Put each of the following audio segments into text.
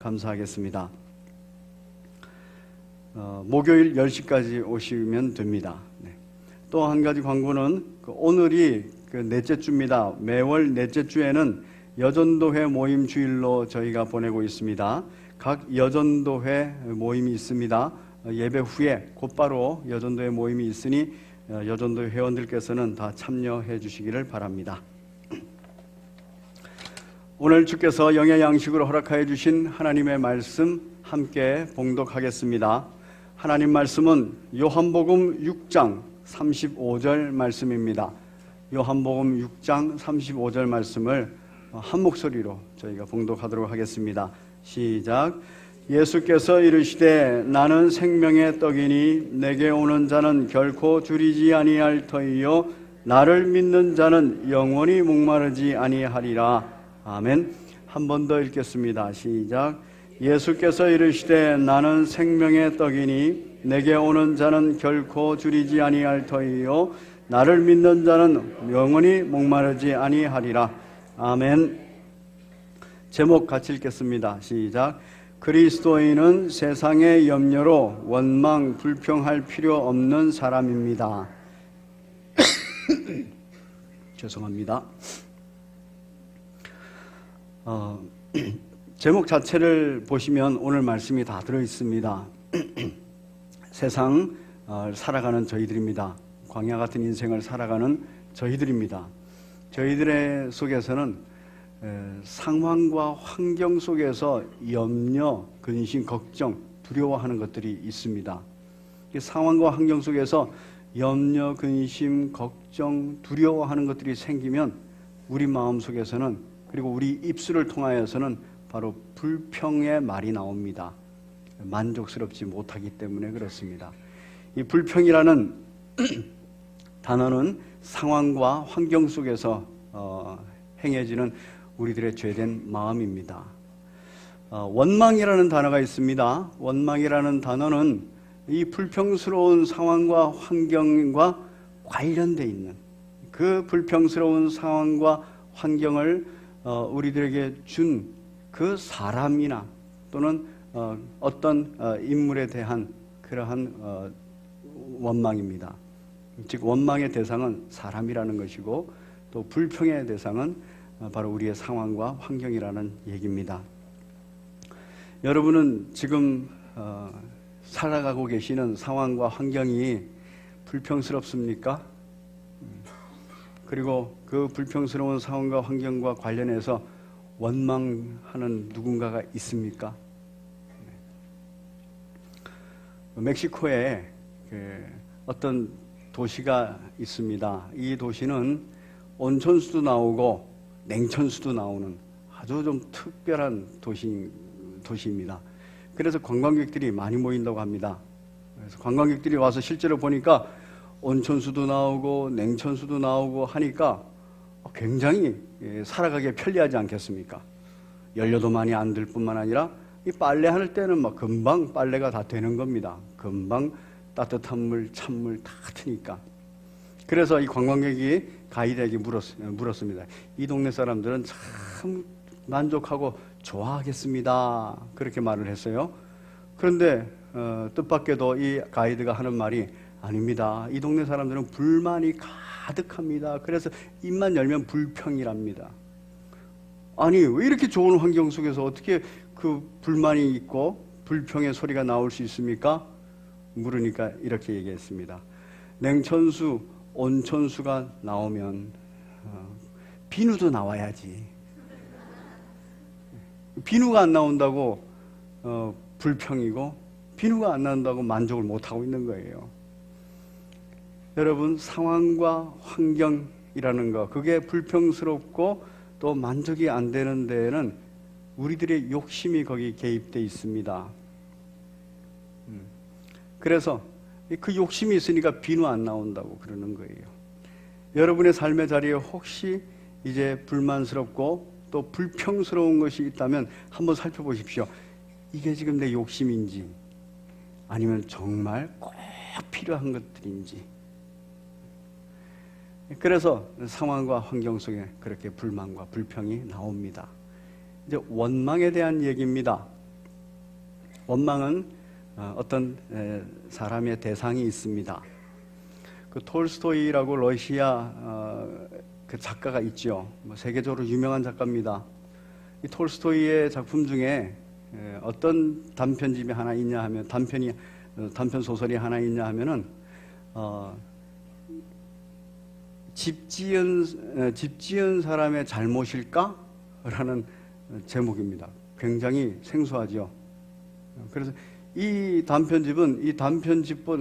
감사하겠습니다. 목요일 10시까지 오시면 됩니다. 또 한 가지 광고는 오늘이 넷째 주입니다. 매월 넷째 주에는 여전도회 모임 주일로 저희가 보내고 있습니다. 각 여전도회 모임이 있습니다. 예배 후에 곧바로 여전도회 모임이 있으니 여전도회 회원들께서는 다 참여해 주시기를 바랍니다. 오늘 주께서 영의 양식으로 허락하여 주신 하나님의 말씀 함께 봉독하겠습니다. 하나님 말씀은 요한복음 6장 35절 말씀입니다. 요한복음 6장 35절 말씀을 한 목소리로 저희가 봉독하도록 하겠습니다. 시작. 예수께서 이르시되 나는 생명의 떡이니 내게 오는 자는 결코 줄이지 아니할 터이요 나를 믿는 자는 영원히 목마르지 아니하리라. 아멘. 한 번 더 읽겠습니다. 시작. 예수께서 이르시되 나는 생명의 떡이니 내게 오는 자는 결코 줄이지 아니할 터이요 나를 믿는 자는 영원히 목마르지 아니하리라. 아멘. 제목 같이 읽겠습니다. 시작. 그리스도인은 세상의 염려로 원망 불평할 필요 없는 사람입니다. 죄송합니다. 제목 자체를 보시면 오늘 말씀이 다 들어있습니다. 세상 살아가는 저희들입니다. 광야 같은 인생을 살아가는 저희들입니다. 저희들의 속에서는 상황과 환경 속에서 염려, 근심, 걱정, 두려워하는 것들이 있습니다. 이 상황과 환경 속에서 염려, 근심, 걱정, 두려워하는 것들이 생기면 우리 마음 속에서는 그리고 우리 입술을 통하여서는 바로 불평의 말이 나옵니다. 만족스럽지 못하기 때문에 그렇습니다. 이 불평이라는 단어는 상황과 환경 속에서 행해지는 우리들의 죄된 마음입니다. 원망이라는 단어가 있습니다. 원망이라는 단어는 이 불평스러운 상황과 환경과 관련되어 있는 그 불평스러운 상황과 환경을 우리들에게 준 그 사람이나 또는 어떤 인물에 대한 그러한 원망입니다. 즉 원망의 대상은 사람이라는 것이고 또 불평의 대상은 바로 우리의 상황과 환경이라는 얘기입니다. 여러분은 지금 살아가고 계시는 상황과 환경이 불평스럽습니까? 그리고 그 불평스러운 상황과 환경과 관련해서 원망하는 누군가가 있습니까? 멕시코에 어떤 도시가 있습니다. 이 도시는 온천수도 나오고 냉천수도 나오는 아주 좀 특별한 도시입니다. 그래서 관광객들이 많이 모인다고 합니다. 그래서 관광객들이 와서 실제로 보니까 온천수도 나오고 냉천수도 나오고 하니까 굉장히 살아가기에 편리하지 않겠습니까? 연료도 많이 안 들 뿐만 아니라 이 빨래할 때는 막 금방 빨래가 다 되는 겁니다. 금방 따뜻한 물, 찬물 다 트니까. 그래서 이 관광객이 가이드에게 물었습니다. 이 동네 사람들은 참 만족하고 좋아하겠습니다. 그렇게 말을 했어요. 그런데 뜻밖에도 이 가이드가 하는 말이 아닙니다. 이 동네 사람들은 불만이 가득합니다. 그래서 입만 열면 불평이랍니다. 아니 왜 이렇게 좋은 환경 속에서 어떻게 그 불만이 있고 불평의 소리가 나올 수 있습니까? 물으니까 이렇게 얘기했습니다. 냉천수, 온천수가 나오면 비누도 나와야지. 비누가 안 나온다고 불평이고 비누가 안 나온다고 만족을 못하고 있는 거예요. 여러분 상황과 환경이라는 거 그게 불평스럽고 또 만족이 안 되는 데에는 우리들의 욕심이 거기 개입되어 있습니다. 그래서 그 욕심이 있으니까 비누 안 나온다고 그러는 거예요. 여러분의 삶의 자리에 혹시 이제 불만스럽고 또 불평스러운 것이 있다면 한번 살펴보십시오. 이게 지금 내 욕심인지 아니면 정말 꼭 필요한 것들인지. 그래서 상황과 환경 속에 그렇게 불만과 불평이 나옵니다. 이제 원망에 대한 얘기입니다. 원망은 어떤 사람의 대상이 있습니다. 그 톨스토이라고 러시아 그 작가가 있죠. 세계적으로 유명한 작가입니다. 이 톨스토이의 작품 중에 어떤 단편집이 하나 있냐 하면 단편 소설이 하나 있냐 하면은 집 지은 사람의 잘못일까? 라는 제목입니다. 굉장히 생소하죠. 그래서 이 단편집은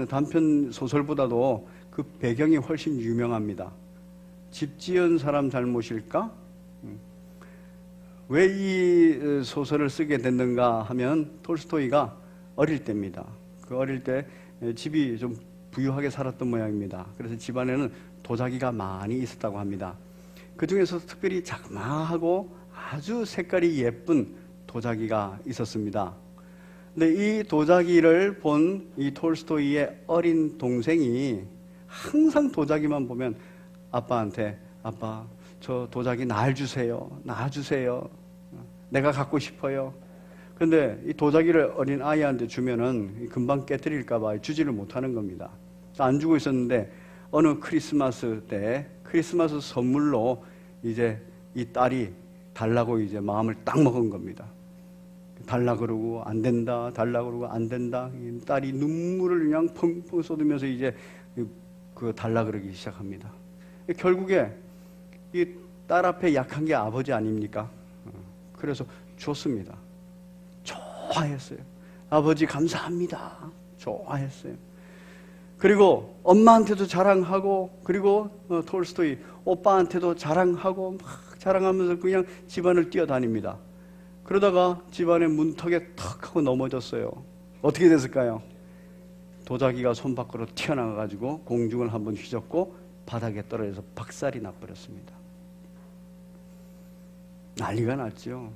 단편 소설보다도 그 배경이 훨씬 유명합니다. 집 지은 사람 잘못일까? 왜 이 소설을 쓰게 됐는가 하면 톨스토이가 어릴 때입니다. 그 어릴 때 집이 좀 부유하게 살았던 모양입니다. 그래서 집안에는 도자기가 많이 있었다고 합니다. 그 중에서 특별히 자그마하고 아주 색깔이 예쁜 도자기가 있었습니다. 근데 이 도자기를 본 이 톨스토이의 어린 동생이 항상 도자기만 보면 아빠한테 아빠 저 도자기 날 주세요. 놔주세요. 내가 갖고 싶어요. 근데 이 도자기를 어린 아이한테 주면은 금방 깨뜨릴까봐 주지를 못하는 겁니다. 안 주고 있었는데 어느 크리스마스 때 크리스마스 선물로 이제 이 딸이 달라고 이제 마음을 딱 먹은 겁니다. 달라 그러고 안 된다, 달라 그러고 안 된다. 딸이 눈물을 그냥 펑펑 쏟으면서 이제 그 달라 그러기 시작합니다. 결국에 이 딸 앞에 약한 게 아버지 아닙니까? 그래서 줬습니다. 좋아했어요. 아버지 감사합니다. 좋아했어요. 그리고 엄마한테도 자랑하고, 그리고 톨스토이 오빠한테도 자랑하고 막 자랑하면서 그냥 집안을 뛰어다닙니다. 그러다가 집안의 문턱에 턱 하고 넘어졌어요. 어떻게 됐을까요? 도자기가 손 밖으로 튀어나와가지고 공중을 한번 휘젓고 바닥에 떨어져서 박살이 나버렸습니다. 난리가 났죠.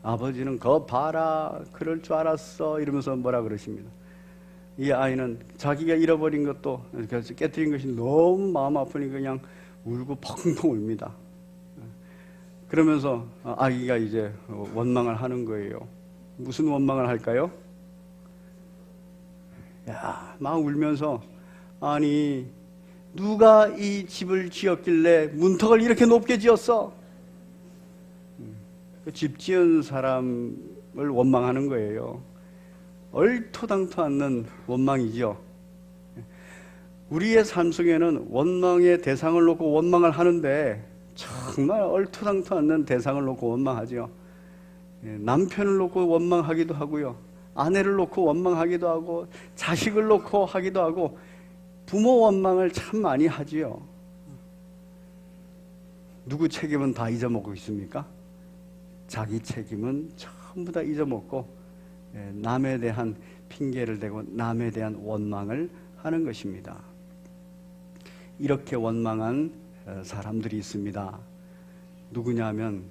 아버지는 거 봐라, 그럴 줄 알았어 이러면서 뭐라 그러십니다. 이 아이는 자기가 잃어버린 것도 깨뜨린 것이 너무 마음 아프니까 그냥 울고 펑펑 웁니다. 그러면서 아기가 이제 원망을 하는 거예요. 무슨 원망을 할까요? 막 울면서 아니 누가 이 집을 지었길래 문턱을 이렇게 높게 지었어? 집 지은 사람을 원망하는 거예요. 얼토당토 않는 원망이죠. 우리의 삶 속에는 원망의 대상을 놓고 원망을 하는데 정말 얼토당토 않는 대상을 놓고 원망하죠. 남편을 놓고 원망하기도 하고요. 아내를 놓고 원망하기도 하고 자식을 놓고 하기도 하고 부모 원망을 참 많이 하지요. 누구 책임은 다 잊어먹고 있습니까? 자기 책임은 전부 다 잊어먹고 남에 대한 핑계를 대고 남에 대한 원망을 하는 것입니다. 이렇게 원망한 사람들이 있습니다. 누구냐면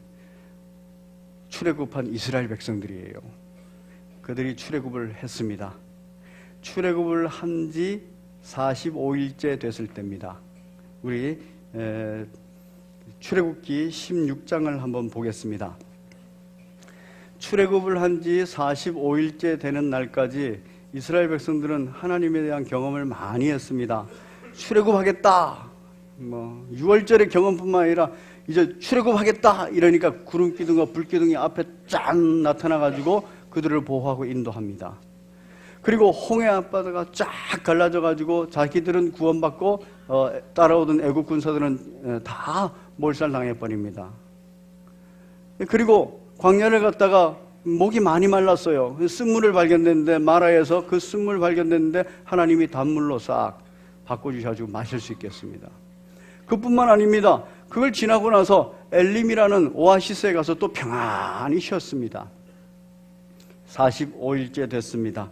출애굽한 이스라엘 백성들이에요. 그들이 출애굽을 했습니다. 출애굽을 한 지 45일째 됐을 때입니다. 우리 출애굽기 16장을 한번 보겠습니다. 출애굽을 한 지 45일째 되는 날까지 이스라엘 백성들은 하나님에 대한 경험을 많이 했습니다. 출애굽하겠다. 6월절의 경험뿐만 아니라 이제 출애굽하겠다 이러니까 구름 기둥과 불 기둥이 앞에 짠 나타나가지고 그들을 보호하고 인도합니다. 그리고 홍해 앞바다가 쫙 갈라져가지고 자기들은 구원받고 따라오던 애국 군사들은 다 몰살당해버립니다. 그리고 광야를 갔다가 목이 많이 말랐어요. 쓴물을 발견됐는데 마라에서 그 쓴물 발견됐는데 하나님이 단물로 싹 바꿔주셔가지고 마실 수 있겠습니다. 그뿐만 아닙니다. 그걸 지나고 나서 엘림이라는 오아시스에 가서 또 평안히 쉬었습니다. 45일째 됐습니다.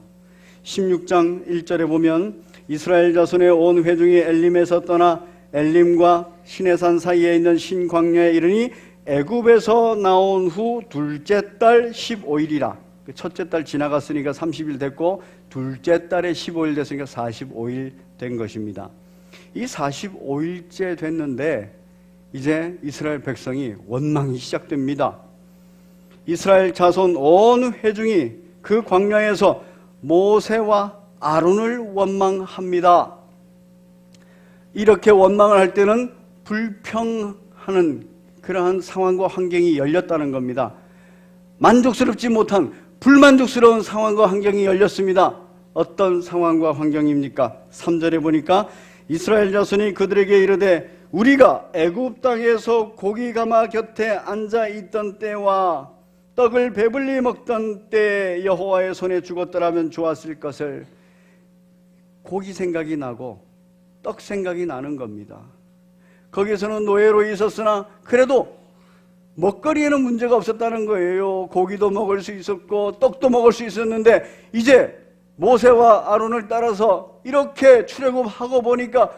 16장 1절에 보면 이스라엘 자손의 온 회중이 엘림에서 떠나 엘림과 시내산 사이에 있는 신광야에 이르니 애굽에서 나온 후 둘째 달 15일이라. 첫째 달 지나갔으니까 30일 됐고 둘째 달에 15일 됐으니까 45일 된 것입니다. 이 45일째 됐는데 이제 이스라엘 백성이 원망이 시작됩니다. 이스라엘 자손 온 회중이 그 광야에서 모세와 아론을 원망합니다. 이렇게 원망을 할 때는 불평하는 그러한 상황과 환경이 열렸다는 겁니다. 만족스럽지 못한 불만족스러운 상황과 환경이 열렸습니다. 어떤 상황과 환경입니까? 3절에 보니까 이스라엘 자손이 그들에게 이르되 우리가 애굽 땅에서 고기가마 곁에 앉아 있던 때와 떡을 배불리 먹던 때 여호와의 손에 죽었더라면 좋았을 것을. 고기 생각이 나고 떡 생각이 나는 겁니다. 거기서는 노예로 있었으나 그래도 먹거리에는 문제가 없었다는 거예요. 고기도 먹을 수 있었고 떡도 먹을 수 있었는데 이제 모세와 아론을 따라서 이렇게 출애굽하고 보니까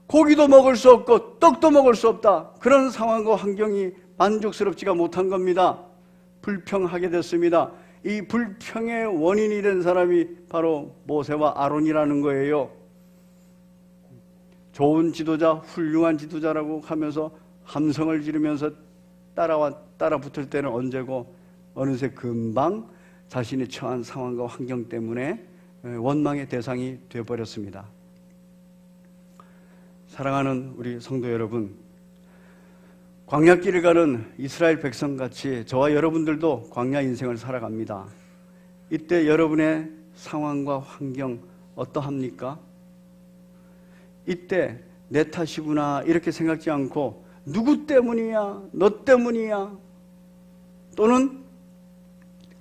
고기도 먹을 수 없고 떡도 먹을 수 없다. 그런 상황과 환경이 만족스럽지가 못한 겁니다. 불평하게 됐습니다. 이 불평의 원인이 된 사람이 바로 모세와 아론이라는 거예요. 좋은 지도자, 훌륭한 지도자라고 하면서 함성을 지르면서 따라 붙을 때는 언제고 어느새 금방 자신이 처한 상황과 환경 때문에 원망의 대상이 되어버렸습니다. 사랑하는 우리 성도 여러분, 광야길을 가는 이스라엘 백성같이 저와 여러분들도 광야 인생을 살아갑니다. 이때 여러분의 상황과 환경 어떠합니까? 이때 내 탓이구나 이렇게 생각지 않고 누구 때문이야? 너 때문이야? 또는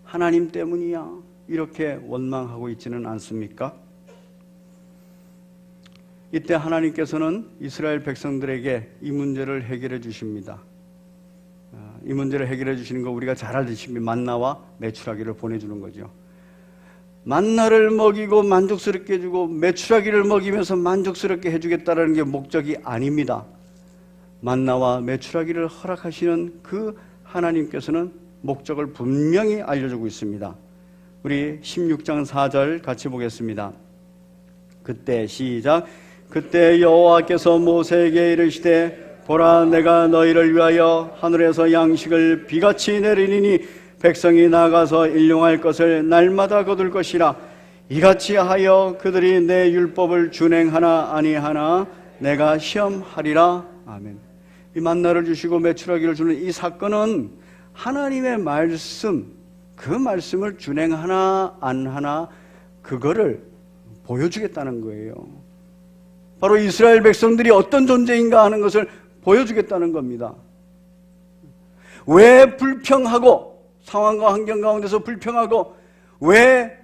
하나님 때문이야? 이렇게 원망하고 있지는 않습니까? 이때 하나님께서는 이스라엘 백성들에게 이 문제를 해결해 주십니다. 이 문제를 해결해 주시는 거 우리가 잘 알듯이 만나와 메추라기를 보내주는 거죠. 만나를 먹이고 만족스럽게 해주고 메추라기를 먹이면서 만족스럽게 해주겠다는 게 목적이 아닙니다. 만나와 메추라기를 허락하시는 그 하나님께서는 목적을 분명히 알려주고 있습니다. 우리 16장 4절 같이 보겠습니다. 그때 시작. 그때 여호와께서 모세에게 이르시되 보라 내가 너희를 위하여 하늘에서 양식을 비같이 내리니 백성이 나가서 일용할 것을 날마다 거둘 것이라. 이같이 하여 그들이 내 율법을 준행하나 아니하나 내가 시험하리라. 아멘. 이 만나를 주시고 메추라기를 주는 이 사건은 하나님의 말씀, 그 말씀을 준행하나 안 하나 그거를 보여주겠다는 거예요. 바로 이스라엘 백성들이 어떤 존재인가 하는 것을 보여주겠다는 겁니다. 왜 불평하고 상황과 환경 가운데서 불평하고 왜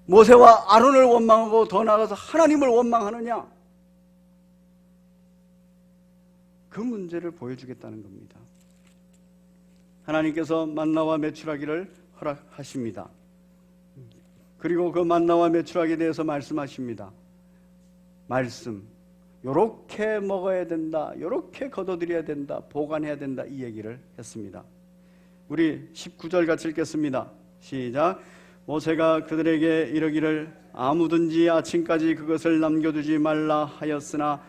모세와 아론을 원망하고 더 나아가서 하나님을 원망하느냐? 그 문제를 보여주겠다는 겁니다. 하나님께서 만나와 메추라기를 허락하십니다. 그리고 그 만나와 메추라기에 대해서 말씀하십니다. 말씀, 요렇게 먹어야 된다, 요렇게 거둬들여야 된다, 보관해야 된다, 이 얘기를 했습니다. 우리 19절 같이 읽겠습니다. 시작. 모세가 그들에게 이르기를 아무든지 아침까지 그것을 남겨두지 말라 하였으나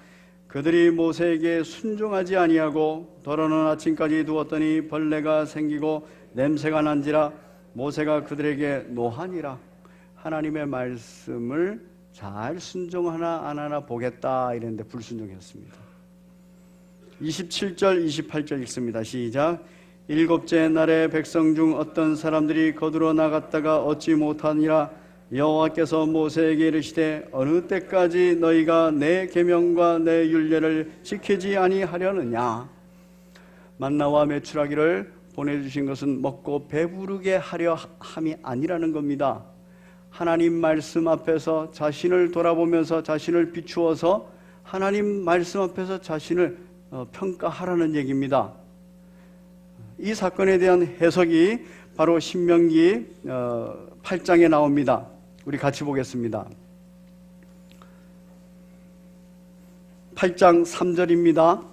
그들이 모세에게 순종하지 아니하고 더러는 아침까지 두었더니 벌레가 생기고 냄새가 난지라. 모세가 그들에게 노하니라. 하나님의 말씀을 잘 순종하나 안 하나 보겠다 이랬는데 불순종했습니다. 27절 28절 읽습니다. 시작. 일곱째 날에 백성 중 어떤 사람들이 거두러 나갔다가 얻지 못하니라. 여호와께서 모세에게 이르시되 어느 때까지 너희가 내 계명과 내 율례를 지키지 아니하려느냐. 만나와 메추라기를 보내주신 것은 먹고 배부르게 하려 함이 아니라는 겁니다. 하나님 말씀 앞에서 자신을 돌아보면서 자신을 비추어서 하나님 말씀 앞에서 자신을 평가하라는 얘기입니다. 이 사건에 대한 해석이 바로 신명기 8장에 나옵니다. 우리 같이 보겠습니다. 8장 3절입니다.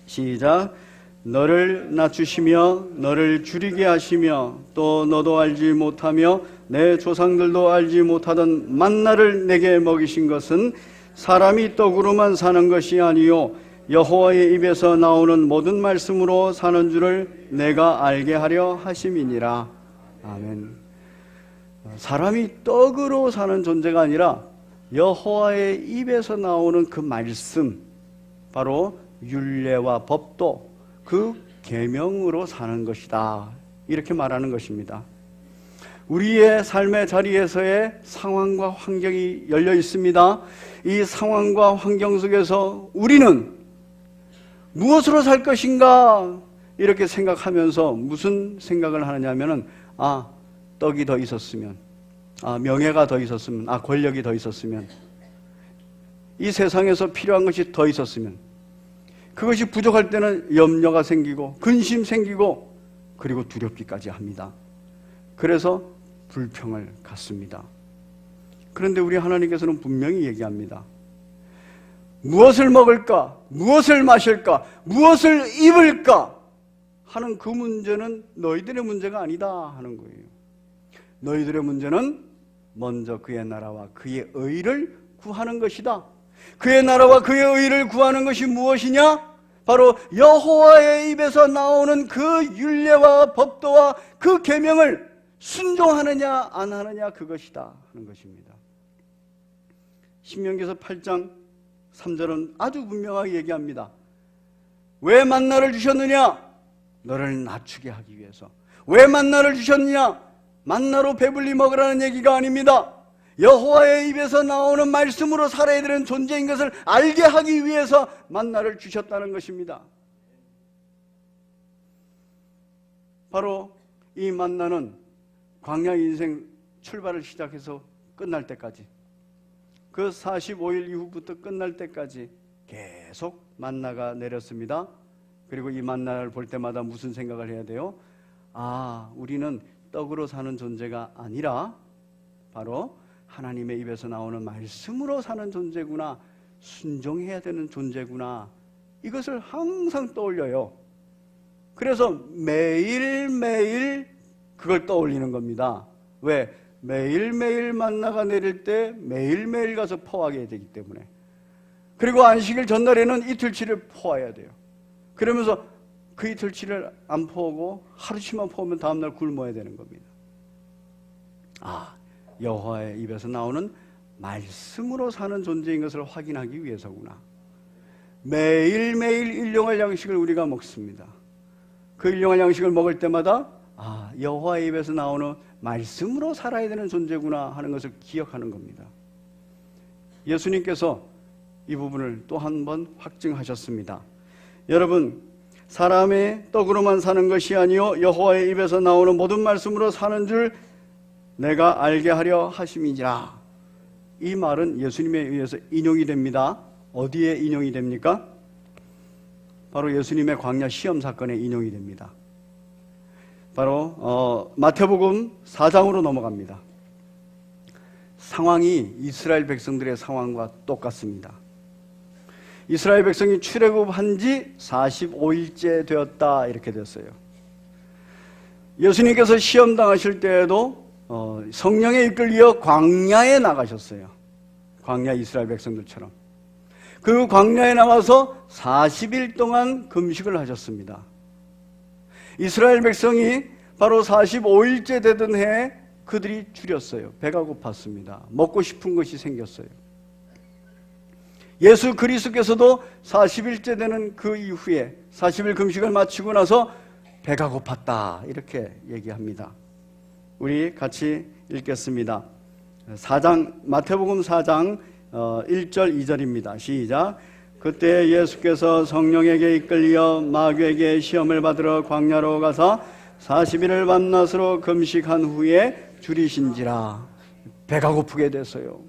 시작. 너를 낮추시며 너를 줄이게 하시며 또 너도 알지 못하며 내 조상들도 알지 못하던 만나를 내게 먹이신 것은 사람이 떡으로만 사는 것이 아니요 여호와의 입에서 나오는 모든 말씀으로 사는 줄을 내가 알게 하려 하심이니라. 아멘. 사람이 떡으로 사는 존재가 아니라 여호와의 입에서 나오는 그 말씀, 바로 율례와 법도 그 계명으로 사는 것이다, 이렇게 말하는 것입니다. 우리의 삶의 자리에서의 상황과 환경이 열려 있습니다. 이 상황과 환경 속에서 우리는 무엇으로 살 것인가 이렇게 생각하면서 무슨 생각을 하느냐면은, 떡이 더 있었으면, 명예가 더 있었으면, 권력이 더 있었으면, 이 세상에서 필요한 것이 더 있었으면, 그것이 부족할 때는 염려가 생기고 근심 생기고 그리고 두렵기까지 합니다. 그래서 불평을 갖습니다. 그런데 우리 하나님께서는 분명히 얘기합니다. 무엇을 먹을까? 무엇을 마실까? 무엇을 입을까? 하는 그 문제는 너희들의 문제가 아니다 하는 거예요. 너희들의 문제는 먼저 그의 나라와 그의 의를 구하는 것이다. 그의 나라와 그의 의를 구하는 것이 무엇이냐? 바로 여호와의 입에서 나오는 그 율례와 법도와 그 계명을 순종하느냐 안 하느냐, 그것이다 하는 것입니다. 신명기서 8장 3절은 아주 분명하게 얘기합니다. 왜 만나를 주셨느냐? 너를 낮추게 하기 위해서. 왜 만나를 주셨느냐? 만나로 배불리 먹으라는 얘기가 아닙니다. 여호와의 입에서 나오는 말씀으로 살아야 되는 존재인 것을 알게 하기 위해서 만나를 주셨다는 것입니다. 바로 이 만나는 광야 인생 출발을 시작해서 끝날 때까지, 그 45일 이후부터 끝날 때까지 계속 만나가 내렸습니다. 그리고 이 만나를 볼 때마다 무슨 생각을 해야 돼요? 우리는 떡으로 사는 존재가 아니라 바로 하나님의 입에서 나오는 말씀으로 사는 존재구나, 순종해야 되는 존재구나, 이것을 항상 떠올려요. 그래서 매일매일 그걸 떠올리는 겁니다. 왜? 매일매일 만나가 내릴 때 매일매일 가서 퍼하게 되기 때문에. 그리고 안식일 전날에는 이틀치를 퍼와야 돼요. 그러면서 그 이틀치를 안 퍼오고 하루치만 퍼오면 다음날 굶어야 되는 겁니다. 여호와의 입에서 나오는 말씀으로 사는 존재인 것을 확인하기 위해서구나. 매일매일 일용할 양식을 우리가 먹습니다. 그 일용할 양식을 먹을 때마다 여호와의 입에서 나오는 말씀으로 살아야 되는 존재구나 하는 것을 기억하는 겁니다. 예수님께서 이 부분을 또 한 번 확증하셨습니다. 여러분, 사람의 떡으로만 사는 것이 아니요 여호와의 입에서 나오는 모든 말씀으로 사는 줄 내가 알게 하려 하심이니라. 이 말은 예수님에 의해서 인용이 됩니다. 어디에 인용이 됩니까? 바로 예수님의 광야 시험 사건에 인용이 됩니다. 바로 마태복음 4장으로 넘어갑니다. 상황이 이스라엘 백성들의 상황과 똑같습니다. 이스라엘 백성이 출애굽한 지 45일째 되었다, 이렇게 됐어요. 예수님께서 시험 당하실 때에도 성령에 이끌려 광야에 나가셨어요. 광야 이스라엘 백성들처럼. 그 광야에 나가서 40일 동안 금식을 하셨습니다. 이스라엘 백성이 바로 45일째 되던 해에 그들이 줄였어요. 배가 고팠습니다. 먹고 싶은 것이 생겼어요. 예수 그리스도께서도 40일째 되는 그 이후에 40일 금식을 마치고 나서 배가 고팠다, 이렇게 얘기합니다. 우리 같이 읽겠습니다. 마태복음 4장 1절 2절입니다. 시작. 그때 예수께서 성령에게 이끌려 마귀에게 시험을 받으러 광야로 가사 40일을 밤낮으로 금식한 후에 줄이신지라. 배가 고프게 됐어요.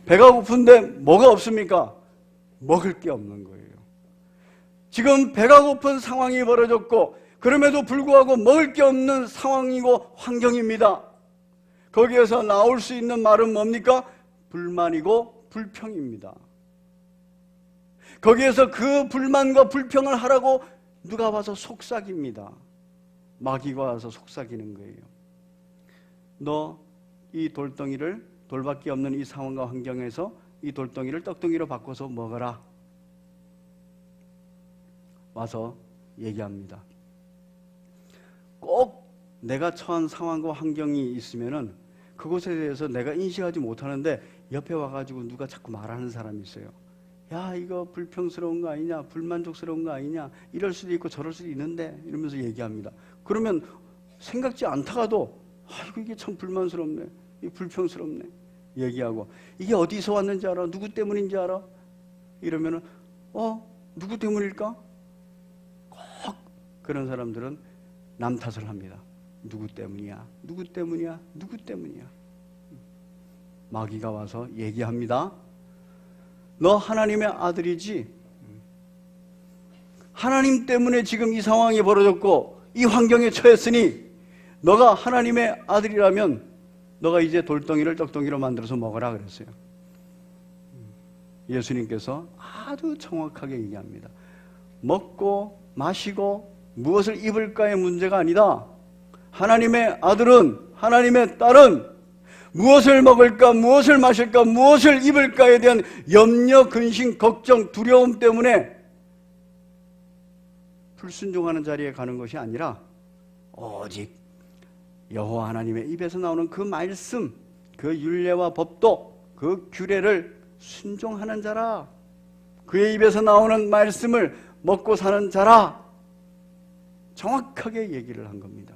배가 고픈데 뭐가 없습니까? 먹을 게 없는 거예요. 지금 배가 고픈 상황이 벌어졌고 그럼에도 불구하고 먹을 게 없는 상황이고 환경입니다. 거기에서 나올 수 있는 말은 뭡니까? 불만이고 불평입니다. 거기에서 그 불만과 불평을 하라고 누가 와서 속삭입니다. 마귀가 와서 속삭이는 거예요. 너 이 돌덩이를, 돌밖에 없는 이 상황과 환경에서 이 돌덩이를 떡덩이로 바꿔서 먹어라. 와서 얘기합니다. 꼭 내가 처한 상황과 환경이 있으면은 그것에 대해서 내가 인식하지 못하는데 옆에 와가지고 누가 자꾸 말하는 사람이 있어요. 야, 이거 불평스러운 거 아니냐, 불만족스러운 거 아니냐, 이럴 수도 있고 저럴 수도 있는데 이러면서 얘기합니다. 그러면 생각지 않다가도 아이고 이게 참 불만스럽네, 이게 불평스럽네 얘기하고, 이게 어디서 왔는지 알아? 누구 때문인지 알아? 이러면은 누구 때문일까? 꼭 그런 사람들은 남 탓을 합니다. 누구 때문이야? 누구 때문이야? 누구 때문이야? 마귀가 와서 얘기합니다. 너 하나님의 아들이지? 하나님 때문에 지금 이 상황이 벌어졌고 이 환경에 처했으니 너가 하나님의 아들이라면 너가 이제 돌덩이를 떡덩이로 만들어서 먹어라 그랬어요. 예수님께서 아주 정확하게 얘기합니다. 먹고 마시고 무엇을 입을까의 문제가 아니다. 하나님의 아들은, 하나님의 딸은 무엇을 먹을까, 무엇을 마실까, 무엇을 입을까에 대한 염려, 근심, 걱정, 두려움 때문에 불순종하는 자리에 가는 것이 아니라 오직 여호와 하나님의 입에서 나오는 그 말씀, 그 율례와 법도, 그 규례를 순종하는 자라. 그의 입에서 나오는 말씀을 먹고 사는 자라. 정확하게 얘기를 한 겁니다.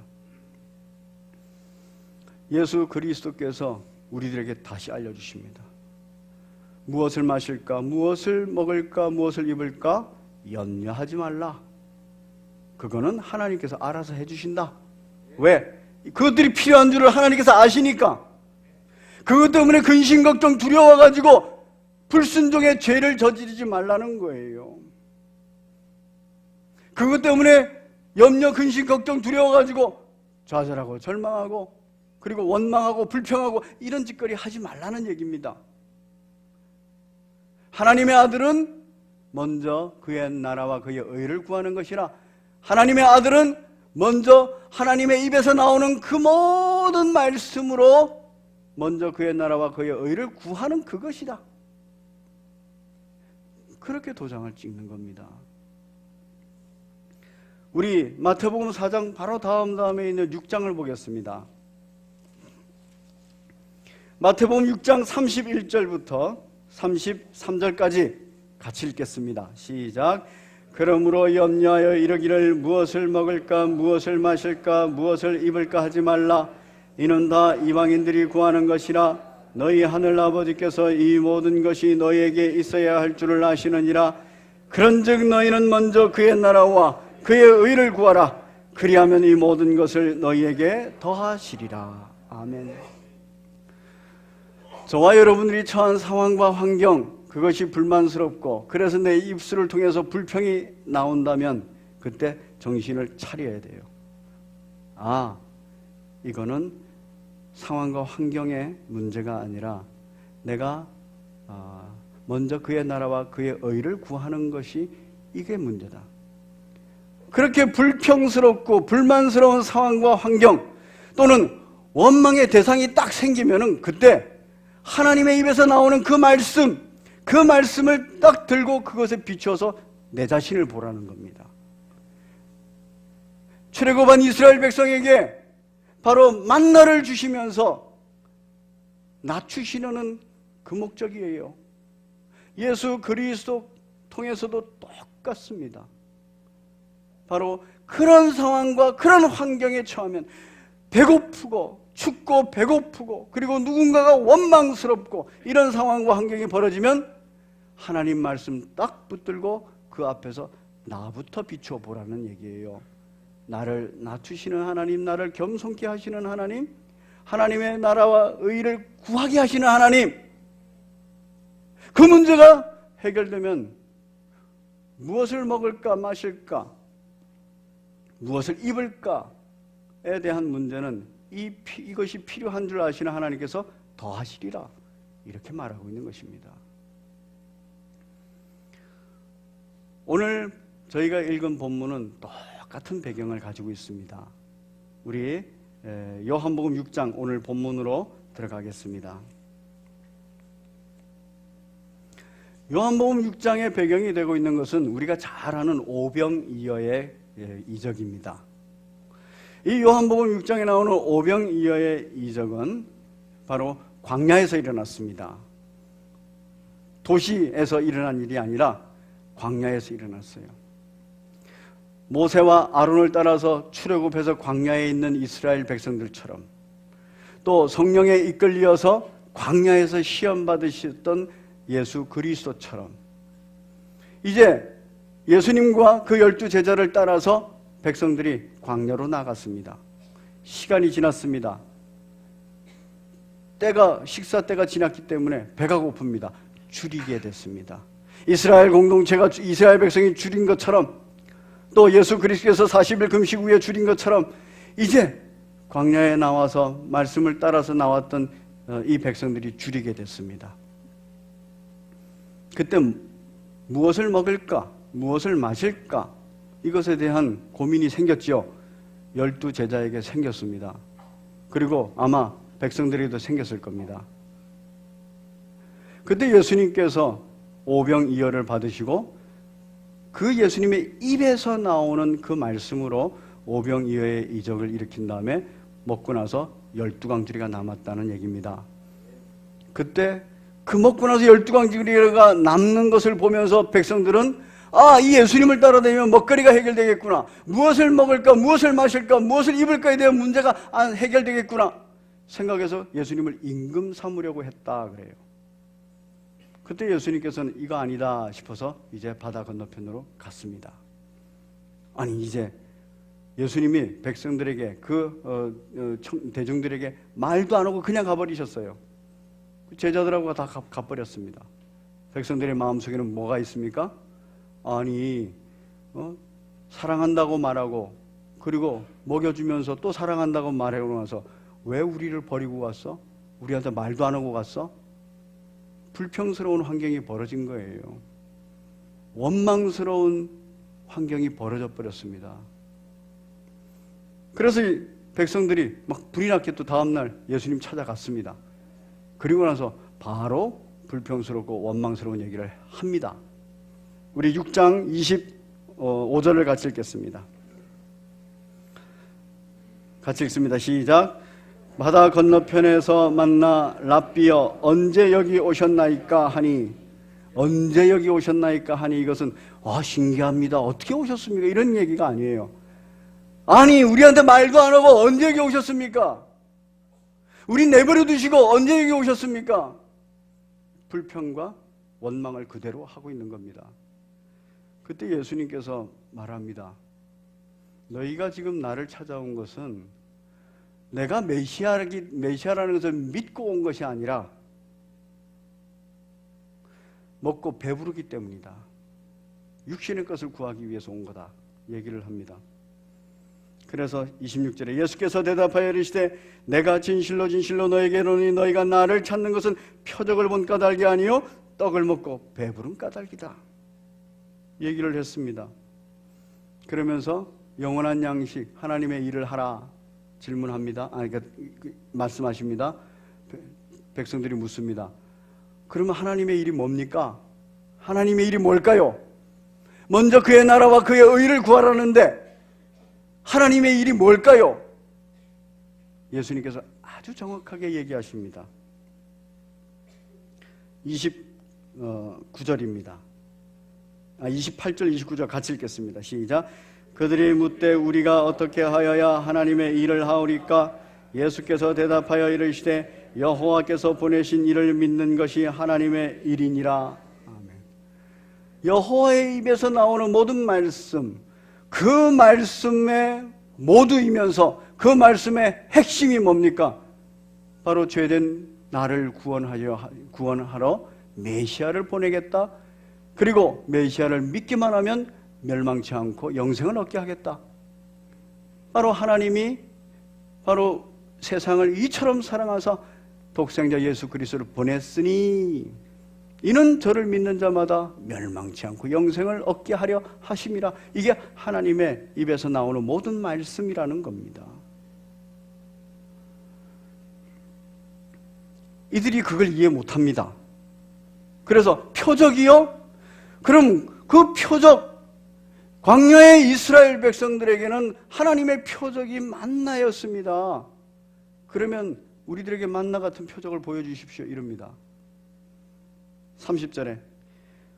예수 그리스도께서 우리들에게 다시 알려주십니다. 무엇을 마실까, 무엇을 먹을까, 무엇을 입을까 염려하지 말라. 그거는 하나님께서 알아서 해주신다. 왜? 그것들이 필요한 줄을 하나님께서 아시니까. 그것 때문에 근심, 걱정, 두려워가지고 불순종의 죄를 저지르지 말라는 거예요. 그것 때문에 염려, 근심, 걱정, 두려워가지고 좌절하고 절망하고 그리고 원망하고 불평하고 이런 짓거리 하지 말라는 얘기입니다. 하나님의 아들은 먼저 그의 나라와 그의 의를 구하는 것이라. 하나님의 아들은 먼저 하나님의 입에서 나오는 그 모든 말씀으로 먼저 그의 나라와 그의 의를 구하는 그것이다. 그렇게 도장을 찍는 겁니다. 우리 마태복음 4장 바로 다음에 있는 6장을 보겠습니다. 마태복음 6장 31절부터 33절까지 같이 읽겠습니다. 시작. 그러므로 염려하여 이르기를 무엇을 먹을까, 무엇을 마실까, 무엇을 입을까 하지 말라. 이는 다 이방인들이 구하는 것이라. 너희 하늘 아버지께서 이 모든 것이 너희에게 있어야 할 줄을 아시느니라. 그런즉 너희는 먼저 그의 나라와 그의 의를 구하라. 그리하면 이 모든 것을 너희에게 더하시리라. 아멘. 저와 여러분들이 처한 상황과 환경, 그것이 불만스럽고 그래서 내 입술을 통해서 불평이 나온다면 그때 정신을 차려야 돼요. 아, 이거는 상황과 환경의 문제가 아니라 내가 먼저 그의 나라와 그의 의를 구하는 것이 이게 문제다. 그렇게 불평스럽고 불만스러운 상황과 환경 또는 원망의 대상이 딱 생기면은 그때 하나님의 입에서 나오는 그 말씀을 딱 들고 그것에 비추어서 내 자신을 보라는 겁니다. 출애굽한 이스라엘 백성에게 바로 만나를 주시면서 낮추시려는 그 목적이에요. 예수 그리스도 통해서도 똑같습니다. 바로 그런 상황과 그런 환경에 처하면 배고프고 춥고 배고프고 그리고 누군가가 원망스럽고 이런 상황과 환경이 벌어지면 하나님 말씀 딱 붙들고 그 앞에서 나부터 비추어 보라는 얘기예요. 나를 낮추시는 하나님, 나를 겸손케 하시는 하나님, 하나님의 나라와 의를 구하게 하시는 하나님, 그 문제가 해결되면 무엇을 먹을까 마실까, 무엇을 입을까에 대한 문제는 이것이 필요한 줄 아시는 하나님께서 더하시리라 이렇게 말하고 있는 것입니다. 오늘 저희가 읽은 본문은 똑같은 배경을 가지고 있습니다. 우리 요한복음 6장 오늘 본문으로 들어가겠습니다. 요한복음 6장의 배경이 되고 있는 것은 우리가 잘 아는 오병이어의 이적입니다. 이 요한복음 6장에 나오는 오병이어의 이적은 바로 광야에서 일어났습니다. 도시에서 일어난 일이 아니라 광야에서 일어났어요. 모세와 아론을 따라서 출애굽해서 광야에 있는 이스라엘 백성들처럼, 또 성령에 이끌려서 광야에서 시험 받으셨던 예수 그리스도처럼, 이제 예수님과 그 12 제자를 따라서 백성들이 광야로 나갔습니다. 시간이 지났습니다. 식사 때가 지났기 때문에 배가 고픕니다. 줄이게 됐습니다. 이스라엘 공동체가 이스라엘 백성이 줄인 것처럼, 또 예수 그리스도께서 40일 금식 후에 줄인 것처럼, 이제 광야에 나와서 말씀을 따라서 나왔던 이 백성들이 줄이게 됐습니다. 그때 무엇을 먹을까? 무엇을 마실까? 이것에 대한 고민이 생겼죠. 12 제자에게 생겼습니다. 그리고 아마 백성들에게도 생겼을 겁니다. 그때 예수님께서 오병이어를 받으시고 그 예수님의 입에서 나오는 그 말씀으로 오병이어의 이적을 일으킨 다음에 먹고 나서 12광주리가 남았다는 얘기입니다. 그때 그 먹고 나서 12광주리가 남는 것을 보면서 백성들은 이 예수님을 따라다니면 먹거리가 해결되겠구나. 무엇을 먹을까, 무엇을 마실까, 무엇을 입을까에 대한 문제가 해결되겠구나 생각해서 예수님을 임금 삼으려고 했다 그래요. 그때 예수님께서는 이거 아니다 싶어서 이제 바다 건너편으로 갔습니다. 아니, 이제 예수님이 백성들에게 대중들에게 말도 안 하고 그냥 가버리셨어요. 제자들하고 다 가버렸습니다. 백성들의 마음속에는 뭐가 있습니까? 아니, 사랑한다고 말하고 그리고 먹여주면서 또 사랑한다고 말하고 나서 왜 우리를 버리고 갔어? 우리한테 말도 안 하고 갔어? 불평스러운 환경이 벌어진 거예요. 원망스러운 환경이 벌어져 버렸습니다. 그래서 백성들이 막 불이 났게 또 다음날 예수님 찾아갔습니다. 그리고 나서 바로 불평스럽고 원망스러운 얘기를 합니다. 우리 6장 25절을 같이 읽겠습니다. 같이 읽습니다. 시작. 바다 건너편에서 만나 랍비여 언제 여기 오셨나이까 하니, 언제 여기 오셨나이까 하니, 이것은 신기합니다. 어떻게 오셨습니까? 이런 얘기가 아니에요. 아니, 우리한테 말도 안 하고 언제 여기 오셨습니까? 우리 내버려 두시고 언제 여기 오셨습니까? 불평과 원망을 그대로 하고 있는 겁니다. 그때 예수님께서 말합니다. 너희가 지금 나를 찾아온 것은 내가 메시아라는 것을 믿고 온 것이 아니라 먹고 배부르기 때문이다. 육신의 것을 구하기 위해서 온 거다 얘기를 합니다. 그래서 26절에 예수께서 대답하여 이르시되 내가 진실로 진실로 너에게 이르노니 너희가 나를 찾는 것은 표적을 본 까닭이 아니요 떡을 먹고 배부른 까닭이다 얘기를 했습니다. 그러면서 영원한 양식 하나님의 일을 하라 질문합니다. 말씀하십니다. 백성들이 묻습니다. 그러면 하나님의 일이 뭡니까? 하나님의 일이 뭘까요? 먼저 그의 나라와 그의 의를 구하라는데 하나님의 일이 뭘까요? 예수님께서 아주 정확하게 얘기하십니다. 29절입니다. 28절 29절 같이 읽겠습니다. 시작. 그들이 묻되 우리가 어떻게 하여야 하나님의 일을 하오리까? 예수께서 대답하여 이르시되 여호와께서 보내신 이를 믿는 것이 하나님의 일이니라. 아멘. 여호와의 입에서 나오는 모든 말씀, 그 말씀의 모두이면서 그 말씀의 핵심이 뭡니까? 바로 죄된 나를 구원하러 메시아를 보내겠다. 그리고 메시아를 믿기만 하면 멸망치 않고 영생을 얻게 하겠다. 바로 하나님이 바로 세상을 이처럼 사랑하사 독생자 예수 그리스도를 보냈으니 이는 저를 믿는 자마다 멸망치 않고 영생을 얻게 하려 하심이라. 이게 하나님의 입에서 나오는 모든 말씀이라는 겁니다. 이들이 그걸 이해 못합니다. 그래서 표적이요? 그럼 그 표적, 광야의 이스라엘 백성들에게는 하나님의 표적이 만나였습니다. 그러면 우리들에게 만나 같은 표적을 보여주십시오 이럽니다. 30절에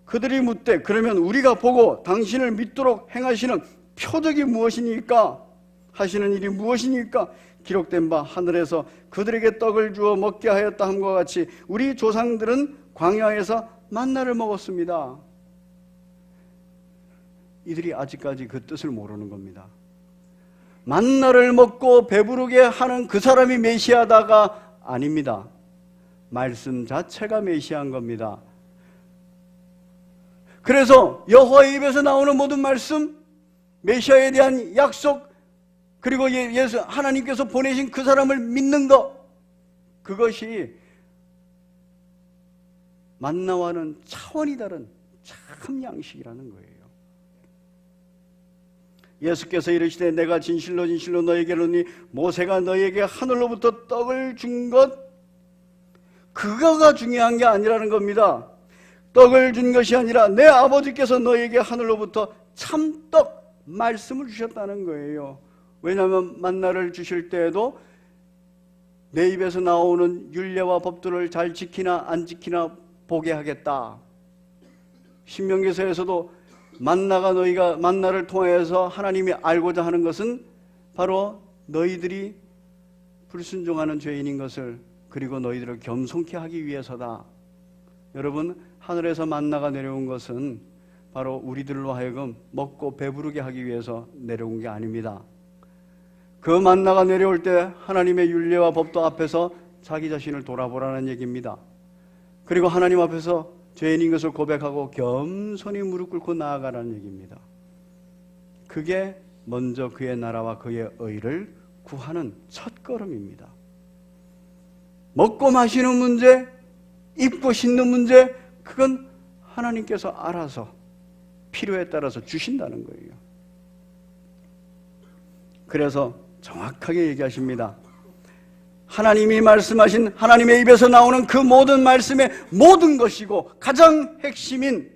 그들이 묻되 그러면 우리가 보고 당신을 믿도록 행하시는 표적이 무엇이니까? 하시는 일이 무엇이니까? 기록된 바 하늘에서 그들에게 떡을 주어 먹게 하였다 함과 같이 우리 조상들은 광야에서 만나를 먹었습니다. 이들이 아직까지 그 뜻을 모르는 겁니다. 만나를 먹고 배부르게 하는 그 사람이 메시아다가 아닙니다. 말씀 자체가 메시아인 겁니다. 그래서 여호와의 입에서 나오는 모든 말씀, 메시아에 대한 약속, 그리고 예수 하나님께서 보내신 그 사람을 믿는 것, 그것이 만나와는 차원이 다른 참 양식이라는 거예요. 예수께서 이르시되 내가 진실로 진실로 너에게 이르노니 모세가 너에게 하늘로부터 떡을 준 것, 그거가 중요한 게 아니라는 겁니다. 떡을 준 것이 아니라 내 아버지께서 너에게 하늘로부터 참떡 말씀을 주셨다는 거예요. 왜냐하면 만나를 주실 때에도 내 입에서 나오는 율례와 법도를 잘 지키나 안 지키나 보게 하겠다. 신명기서에서도 너희가 만나를 통해서 하나님이 알고자 하는 것은 바로 너희들이 불순종하는 죄인인 것을, 그리고 너희들을 겸손케 하기 위해서다. 여러분, 하늘에서 만나가 내려온 것은 바로 우리들로 하여금 먹고 배부르게 하기 위해서 내려온 게 아닙니다. 그 만나가 내려올 때 하나님의 율례와 법도 앞에서 자기 자신을 돌아보라는 얘기입니다. 그리고 하나님 앞에서 죄인인 것을 고백하고 겸손히 무릎 꿇고 나아가라는 얘기입니다. 그게 먼저 그의 나라와 그의 의를 구하는 첫걸음입니다. 먹고 마시는 문제, 입고 신는 문제, 그건 하나님께서 알아서 필요에 따라서 주신다는 거예요. 그래서 정확하게 얘기하십니다. 하나님이 말씀하신 하나님의 입에서 나오는 그 모든 말씀의 모든 것이고 가장 핵심인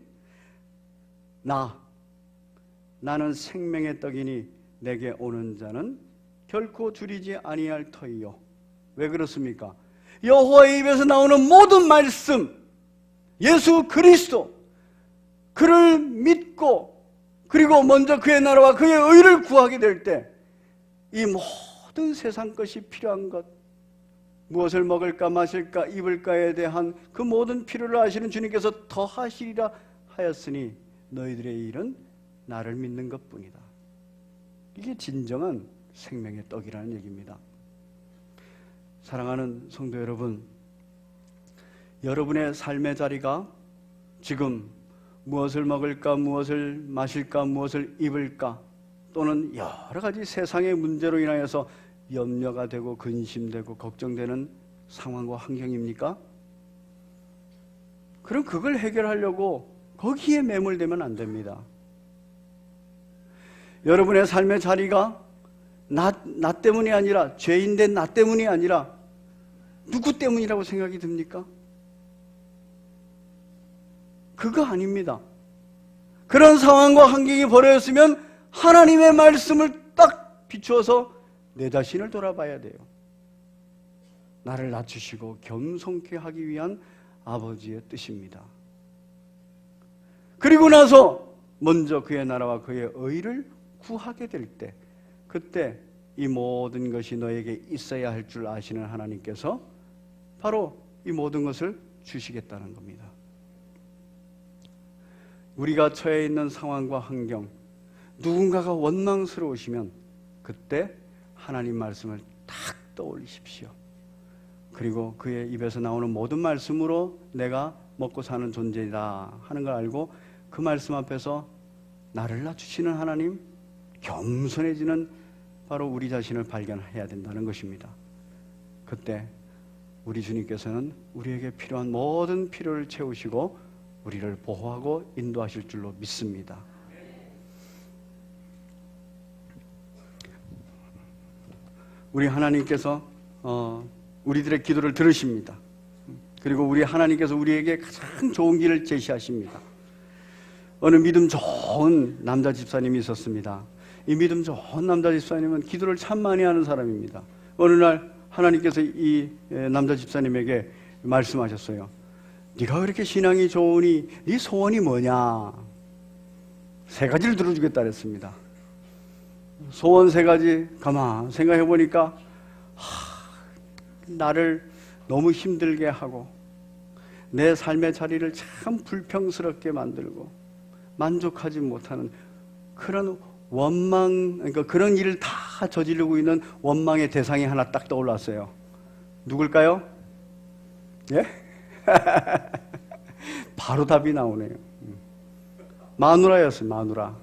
나는 생명의 떡이니 내게 오는 자는 결코 줄이지 아니할 터이요. 왜 그렇습니까? 여호와의 입에서 나오는 모든 말씀, 예수 그리스도, 그를 믿고 그리고 먼저 그의 나라와 그의 의를 구하게 될 때 이 모든 세상 것이 필요한 것, 무엇을 먹을까 마실까 입을까에 대한 그 모든 필요를 아시는 주님께서 더하시리라 하였으니 너희들의 일은 나를 믿는 것뿐이다. 이게 진정한 생명의 떡이라는 얘기입니다. 사랑하는 성도 여러분, 여러분의 삶의 자리가 지금 무엇을 먹을까, 무엇을 마실까, 무엇을 입을까, 또는 여러 가지 세상의 문제로 인하여서 염려가 되고 근심되고 걱정되는 상황과 환경입니까? 그럼 그걸 해결하려고 거기에 매몰되면 안 됩니다. 여러분의 삶의 자리가 나 때문이 아니라, 죄인된 나 때문이 아니라 누구 때문이라고 생각이 듭니까? 그거 아닙니다. 그런 상황과 환경이 벌어졌으면 하나님의 말씀을 딱 비추어서 내 자신을 돌아봐야 돼요. 나를 낮추시고 겸손케 하기 위한 아버지의 뜻입니다. 그리고 나서 먼저 그의 나라와 그의 의를 구하게 될 때, 그때 이 모든 것이 너에게 있어야 할 줄 아시는 하나님께서 바로 이 모든 것을 주시겠다는 겁니다. 우리가 처해 있는 상황과 환경, 누군가가 원망스러우시면 그때 하나님 말씀을 딱 떠올리십시오. 그리고 그의 입에서 나오는 모든 말씀으로 내가 먹고 사는 존재이다 하는 걸 알고 그 말씀 앞에서 나를 낮추시는 하나님, 겸손해지는 바로 우리 자신을 발견해야 된다는 것입니다. 그때 우리 주님께서는 우리에게 필요한 모든 필요를 채우시고 우리를 보호하고 인도하실 줄로 믿습니다. 우리 하나님께서 우리들의 기도를 들으십니다. 그리고 우리 하나님께서 우리에게 가장 좋은 길을 제시하십니다. 어느 믿음 좋은 남자 집사님이 있었습니다. 이 믿음 좋은 남자 집사님은 기도를 참 많이 하는 사람입니다. 어느 날 하나님께서 이 남자 집사님에게 말씀하셨어요. 네가 그렇게 신앙이 좋으니 네 소원이 뭐냐? 3가지를 들어주겠다 그랬습니다. 소원 3가지 가만 생각해 보니까 나를 너무 힘들게 하고 내 삶의 자리를 참 불평스럽게 만들고 만족하지 못하는 그런 원망, 그러니까 그런 일을 다 저지르고 있는 원망의 대상이 하나 딱 떠올랐어요. 누굴까요? 예? 바로 답이 나오네요. 마누라였어요. 마누라.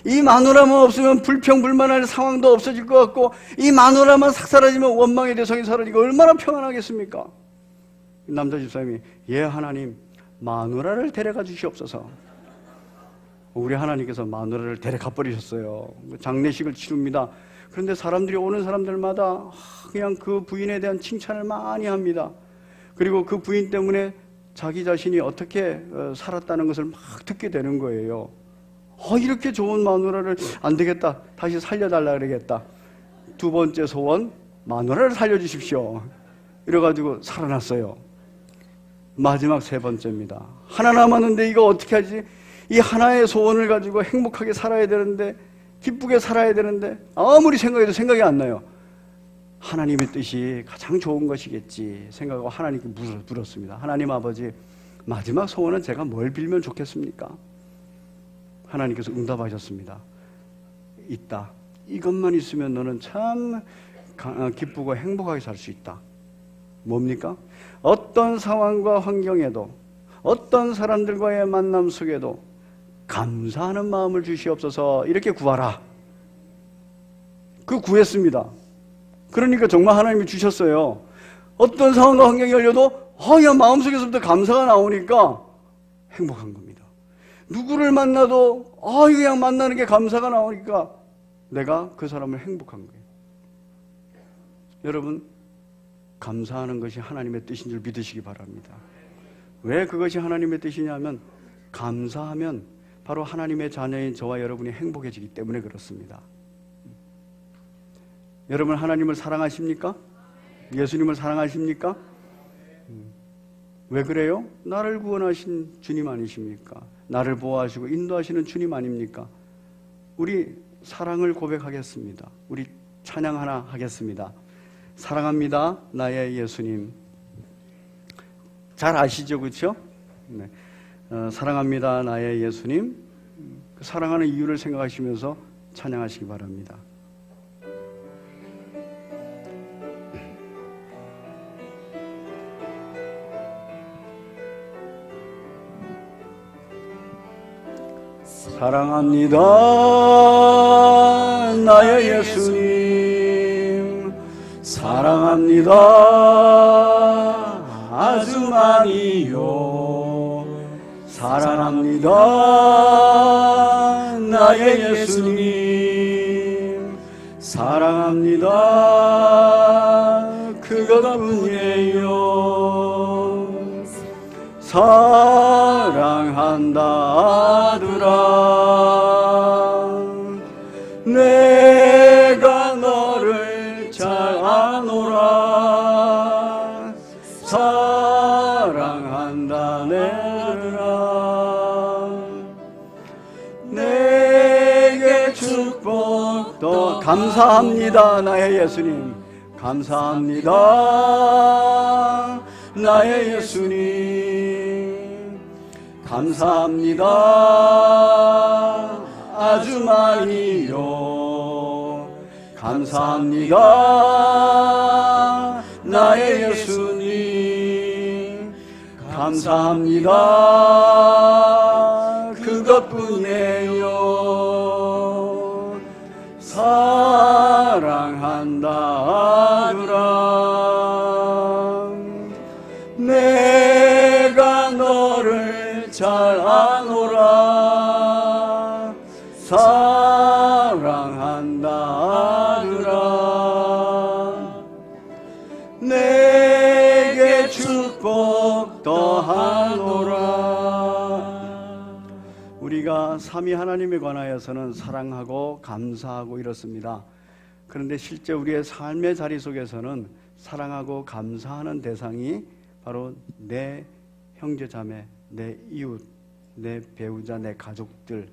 이 마누라만 없으면 불평불만할 상황도 없어질 것 같고, 이 마누라만 싹 사라지면 원망의 대상이 사라지고 얼마나 평안하겠습니까? 남자 집사님이 예 하나님 마누라를 데려가 주시옵소서. 우리 하나님께서 마누라를 데려가 버리셨어요. 장례식을 치릅니다. 그런데 사람들이 오는 사람들마다 그냥 그 부인에 대한 칭찬을 많이 합니다. 그리고 그 부인 때문에 자기 자신이 어떻게 살았다는 것을 막 듣게 되는 거예요. 이렇게 좋은 마누라를 안 되겠다, 다시 살려달라 그러겠다. 2번째 소원, 마누라를 살려주십시오. 이래가지고 살아났어요. 마지막 3번째입니다. 하나 남았는데 이거 어떻게 하지? 이 하나의 소원을 가지고 행복하게 살아야 되는데, 기쁘게 살아야 되는데 아무리 생각해도 생각이 안 나요. 하나님의 뜻이 가장 좋은 것이겠지 생각하고 하나님께 물었습니다. 하나님 아버지, 마지막 소원은 제가 뭘 빌면 좋겠습니까? 하나님께서 응답하셨습니다. 있다. 이것만 있으면 너는 참 기쁘고 행복하게 살 수 있다. 뭡니까? 어떤 상황과 환경에도, 어떤 사람들과의 만남 속에도 감사하는 마음을 주시옵소서. 이렇게 구하라. 그 구했습니다. 그러니까 정말 하나님이 주셨어요. 어떤 상황과 환경이 열려도 마음속에서부터 감사가 나오니까 행복한 겁니다. 누구를 만나도 그냥 만나는 게 감사가 나오니까 내가 그 사람을 행복한 거예요. 여러분, 감사하는 것이 하나님의 뜻인 줄 믿으시기 바랍니다. 왜 그것이 하나님의 뜻이냐면, 감사하면 바로 하나님의 자녀인 저와 여러분이 행복해지기 때문에 그렇습니다. 여러분, 하나님을 사랑하십니까? 예수님을 사랑하십니까? 왜 그래요? 나를 구원하신 주님 아니십니까? 나를 보호하시고 인도하시는 주님 아닙니까? 우리 사랑을 고백하겠습니다. 우리 찬양 하나 하겠습니다. 사랑합니다, 나의 예수님. 잘 아시죠, 그렇죠? 네. 사랑합니다, 나의 예수님. 그 사랑하는 이유를 생각하시면서 찬양하시기 바랍니다. 사랑합니다, 나의 예수님. 사랑합니다, 아주 많이요. 사랑합니다, 나의 예수님. 사랑합니다, 그것뿐이에요. 사랑한다 아들아, 내가 너를 잘 아노라. 사랑한다 내 아들아, 내게 축복도. 감사합니다, 나의 예수님. 감사합니다, 나의 예수님. 감사합니다, 아주 많이요. 감사합니다, 나의 예수님. 감사합니다, 그것뿐이에요. 사랑한다 아들아, 내가 너를 잘 아노라. 사랑한다 아들아, 내게 축복 더하노라. 우리가 삼위 하나님에 관하여서는 사랑하고 감사하고 이렇습니다. 그런데 실제 우리의 삶의 자리 속에서는 사랑하고 감사하는 대상이 바로 내 형제 자매, 내 이웃, 내 배우자, 내 가족들,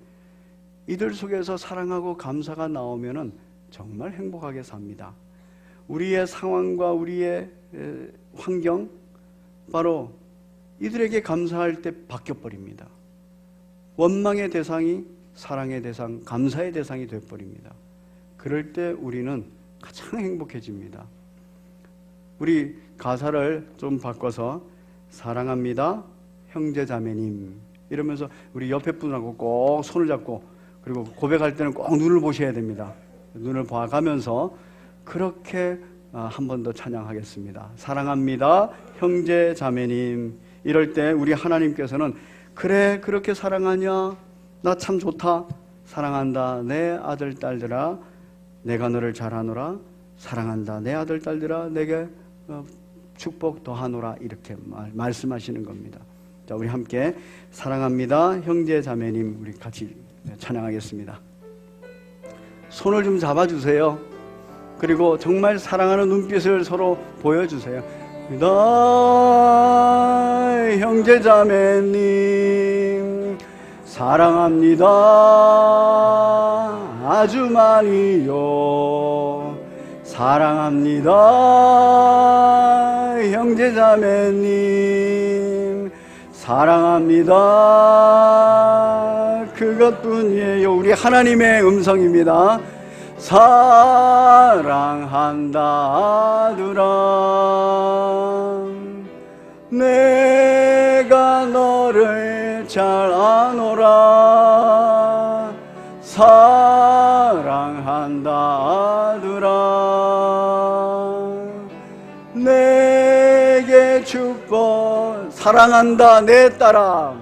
이들 속에서 사랑하고 감사가 나오면은 정말 행복하게 삽니다. 우리의 상황과 우리의 환경, 바로 이들에게 감사할 때 바뀌어버립니다. 원망의 대상이 사랑의 대상, 감사의 대상이 되어버립니다. 그럴 때 우리는 가장 행복해집니다. 우리 가사를 좀 바꿔서 사랑합니다 형제 자매님 이러면서 우리 옆에 분하고 꼭 손을 잡고, 그리고 고백할 때는 꼭 눈을 보셔야 됩니다. 눈을 봐가면서 그렇게 한 번 더 찬양하겠습니다. 사랑합니다 형제 자매님. 이럴 때 우리 하나님께서는 그래 그렇게 사랑하냐, 나 참 좋다, 사랑한다 내 아들 딸들아 내가 너를 잘하노라, 사랑한다 내 아들 딸들아 내게 축복 더하노라, 이렇게 말씀하시는 겁니다. 자, 우리 함께 사랑합니다 형제 자매님 우리 같이 찬양하겠습니다. 손을 좀 잡아주세요. 그리고 정말 사랑하는 눈빛을 서로 보여주세요. 나 형제 자매님 사랑합니다 아주 많이요, 사랑합니다 형제 자매님 사랑합니다. 그것뿐이에요. 우리 하나님의 음성입니다. 사랑한다 아들아 내가 너를 잘 아노라, 사랑한다 아들아 내게 축복, 사랑한다 내 딸아